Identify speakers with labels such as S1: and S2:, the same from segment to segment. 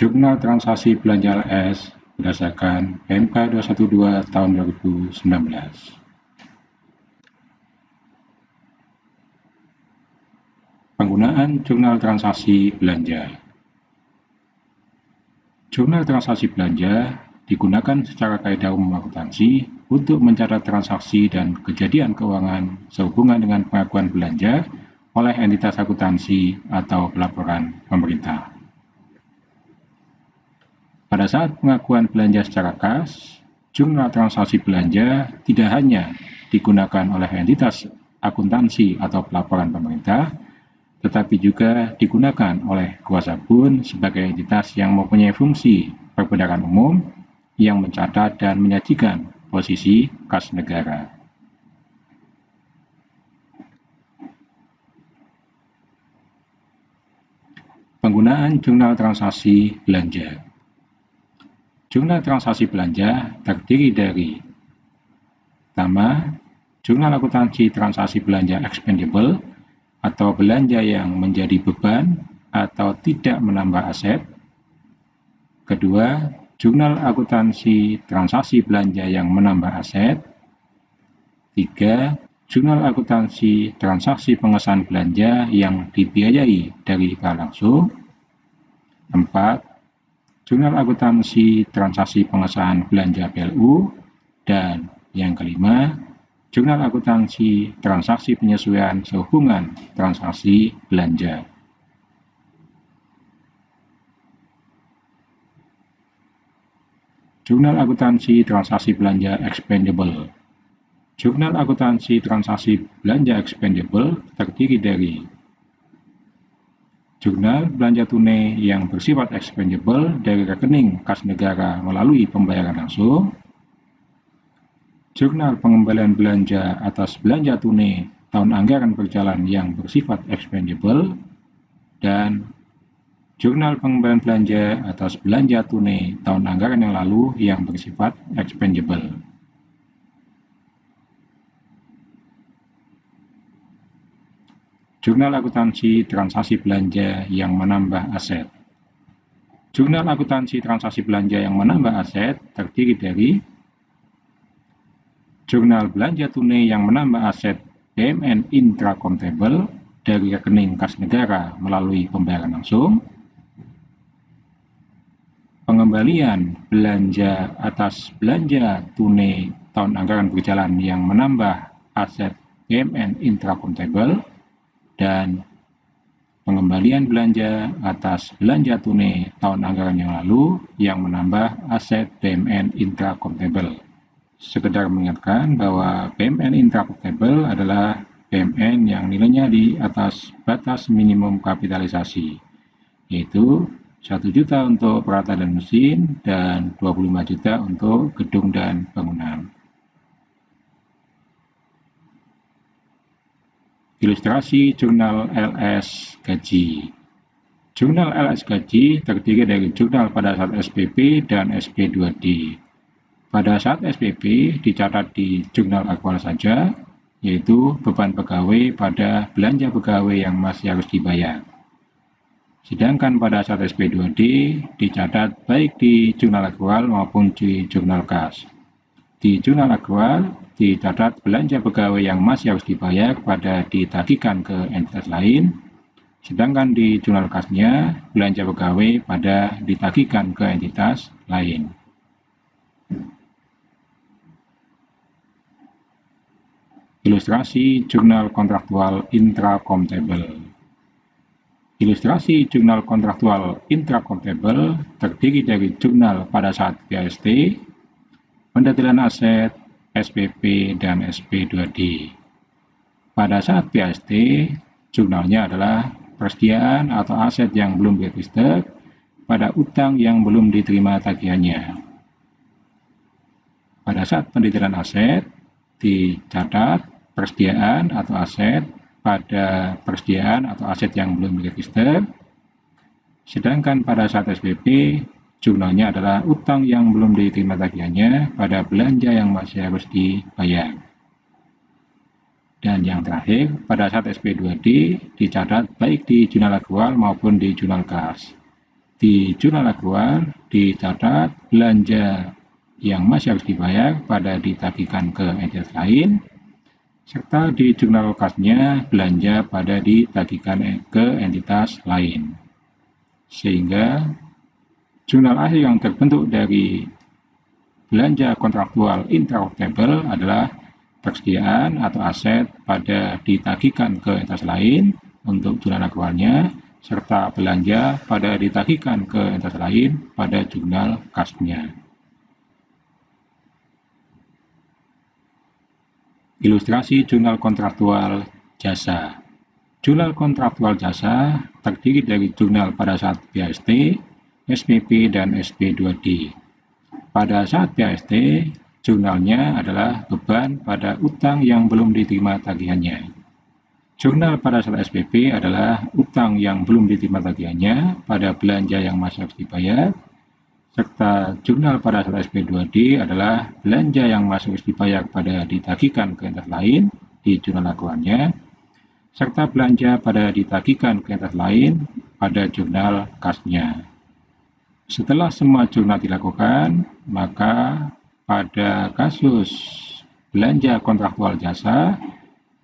S1: Jurnal Transaksi Belanja LS berdasarkan PMK 212 tahun 2019. Penggunaan Jurnal Transaksi Belanja. Jurnal Transaksi Belanja digunakan secara kaidah umum akuntansi untuk mencatat transaksi dan kejadian keuangan sehubungan dengan pengakuan belanja oleh entitas akuntansi atau pelaporan pemerintah. Pada saat pengakuan belanja secara kas, jurnal transaksi belanja tidak hanya digunakan oleh entitas akuntansi atau pelaporan pemerintah, tetapi juga digunakan oleh kuasa pun sebagai entitas yang mempunyai fungsi perbendaharaan umum yang mencatat dan menyajikan posisi kas negara. Penggunaan jurnal transaksi belanja. Jurnal transaksi belanja terdiri dari pertama, jurnal akuntansi transaksi belanja expendable atau belanja yang menjadi beban atau tidak menambah aset. Kedua, jurnal akuntansi transaksi belanja yang menambah aset. Tiga, jurnal akuntansi transaksi pengesahan belanja yang dibiayai dari pihak langsung. Empat, jurnal akuntansi transaksi pengesahan belanja PLU. Dan yang kelima, jurnal akuntansi transaksi penyesuaian sehubungan transaksi belanja. Jurnal akuntansi transaksi belanja expendable. Jurnal akuntansi transaksi belanja expendable terdiri dari jurnal belanja tunai yang bersifat expendable dari rekening kas negara melalui pembayaran langsung, jurnal pengembalian belanja atas belanja tunai tahun anggaran berjalan yang bersifat expendable, dan jurnal pengembalian belanja atas belanja tunai tahun anggaran yang lalu yang bersifat expendable. Jurnal akuntansi transaksi belanja yang menambah aset. Jurnal akuntansi transaksi belanja yang menambah aset terdiri dari jurnal belanja tunai yang menambah aset BMN intrakontable dari rekening kas negara melalui pembayaran langsung, pengembalian belanja atas belanja tunai tahun anggaran berjalan yang menambah aset BMN intrakontable, dan pengembalian belanja atas belanja tunai tahun anggaran yang lalu yang menambah aset BMN intrakontable. Sekedar mengingatkan bahwa BMN intrakontable adalah BMN yang nilainya di atas batas minimum kapitalisasi, yaitu 1 juta untuk peralatan dan mesin dan 25 juta untuk gedung dan bangunan. Ilustrasi jurnal LS gaji. Jurnal LS gaji terdiri dari jurnal pada saat SPP dan SP2D. Pada saat SPP dicatat di jurnal aktual saja, yaitu beban pegawai pada belanja pegawai yang masih harus dibayar. Sedangkan pada saat SP2D dicatat baik di jurnal aktual maupun di jurnal kas. Di jurnal aktual dicatat belanja pegawai yang masih harus dibayar pada ditagihkan ke entitas lain, sedangkan di jurnal kasnya belanja pegawai pada ditagihkan ke entitas lain. Ilustrasi jurnal kontraktual intrakontable. Ilustrasi jurnal kontraktual intrakontable terdiri dari jurnal pada saat PAST, pendetalan aset, SPP, dan SP2D. Pada saat PAST, jurnalnya adalah persediaan atau aset yang belum diregister pada utang yang belum diterima tagihannya. Pada saat pendetalan aset, dicatat persediaan atau aset pada persediaan atau aset yang belum diregister, sedangkan pada saat SPP, jurnalnya adalah utang yang belum diterima tagihannya pada belanja yang masih harus dibayar. Dan yang terakhir, pada saat SP2D dicatat baik di jurnal aktual maupun di jurnal kas. Di jurnal akrual dicatat belanja yang masih harus dibayar pada ditagihkan ke entitas lain, serta di jurnal kasnya belanja pada ditagihkan ke entitas lain. Sehingga jurnal akhir yang terbentuk dari belanja kontraktual interoperable adalah persediaan atau aset pada ditagihkan ke entitas lain untuk jurnal akrualnya, serta belanja pada ditagihkan ke entitas lain pada jurnal kasnya. Ilustrasi jurnal kontraktual jasa. Jurnal kontraktual jasa terdiri dari jurnal pada saat BAST, SPP, dan SP2D. Pada saat BAST, jurnalnya adalah beban pada utang yang belum diterima tagihannya. Jurnal pada saat SPP adalah utang yang belum diterima tagihannya pada belanja yang masih harus dibayar, serta jurnal pada saat SP2D adalah belanja yang masih harus dibayar pada ditagihkan ke entitas lain di jurnal akrualnya, serta belanja pada ditagihkan ke entitas lain pada jurnal kasnya. Setelah semua jurnal dilakukan, maka pada kasus belanja kontraktual jasa,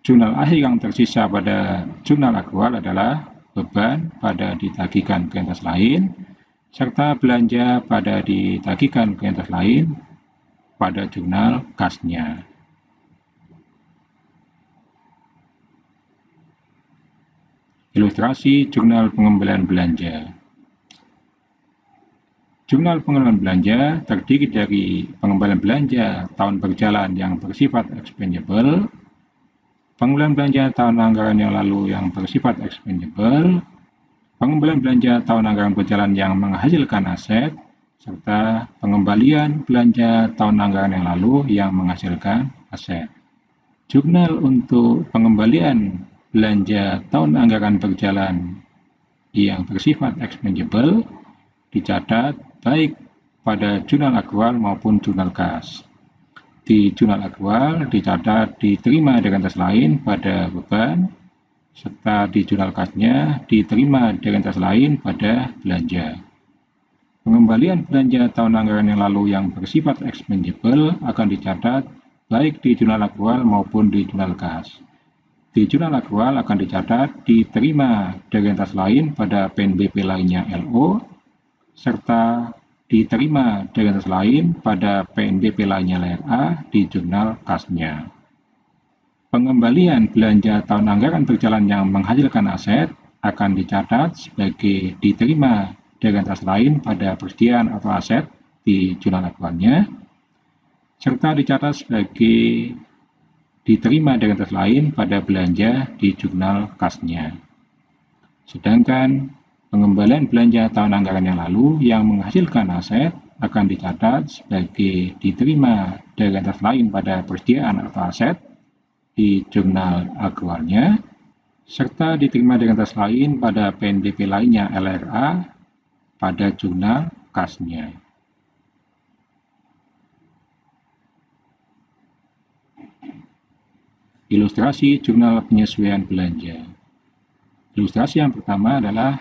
S1: jurnal akhir yang tersisa pada jurnal akrual adalah beban pada ditagihkan ke entitas lain, serta belanja pada ditagihkan ke entitas lain pada jurnal kasnya. Ilustrasi jurnal pengembalian belanja. Jurnal pengembalian belanja terdiri dari pengembalian belanja tahun berjalan yang bersifat expendable, pengembalian belanja tahun anggaran yang lalu yang bersifat expendable, pengembalian belanja tahun anggaran berjalan yang menghasilkan aset, serta pengembalian belanja tahun anggaran yang lalu yang menghasilkan aset. Jurnal untuk pengembalian belanja tahun anggaran berjalan yang bersifat expendable dicatat baik pada jurnal akrual maupun jurnal kas. Di jurnal akrual dicatat diterima dari entitas lain pada beban, serta di jurnal kasnya diterima dari entitas lain pada belanja. Pengembalian belanja tahun anggaran yang lalu yang bersifat expendable akan dicatat baik di jurnal akrual maupun di jurnal kas. Di jurnal akrual akan dicatat diterima dari entitas lain pada PNBP lainnya LO, serta diterima dari entitas lain pada PNBP lainnya LRA di jurnal kasnya. Pengembalian belanja tahun anggaran berjalan yang menghasilkan aset akan dicatat sebagai diterima dari entitas lain pada persediaan atau aset di jurnal akrualnya, serta dicatat sebagai diterima dari entitas lain pada belanja di jurnal kasnya. Sedangkan pengembalian belanja tahun anggaran yang lalu yang menghasilkan aset akan dicatat sebagai diterima dari entitas lain pada persediaan atau aset di jurnal akrualnya, serta diterima dari entitas lain pada PNBP lainnya LRA pada jurnal kasnya. Ilustrasi jurnal penyesuaian belanja. Ilustrasi yang pertama adalah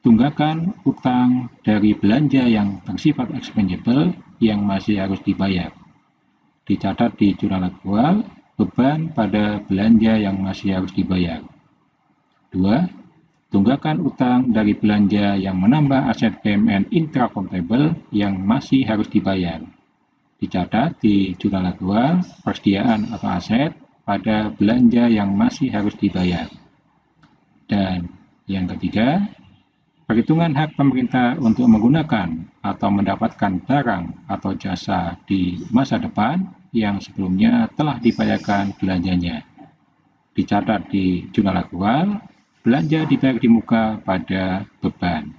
S1: tunggakan utang dari belanja yang bersifat expendable yang masih harus dibayar. Dicatat di jurnal akrual beban pada belanja yang masih harus dibayar. 2. Tunggakan utang dari belanja yang menambah aset BUMN intracomptable yang masih harus dibayar. Dicatat di jurnal akrual persediaan atau aset pada belanja yang masih harus dibayar. Dan yang ketiga, perhitungan hak pemerintah untuk menggunakan atau mendapatkan barang atau jasa di masa depan yang sebelumnya telah dibayarkan belanjanya. Dicatat di jurnal akrual, belanja dibayar di muka pada beban.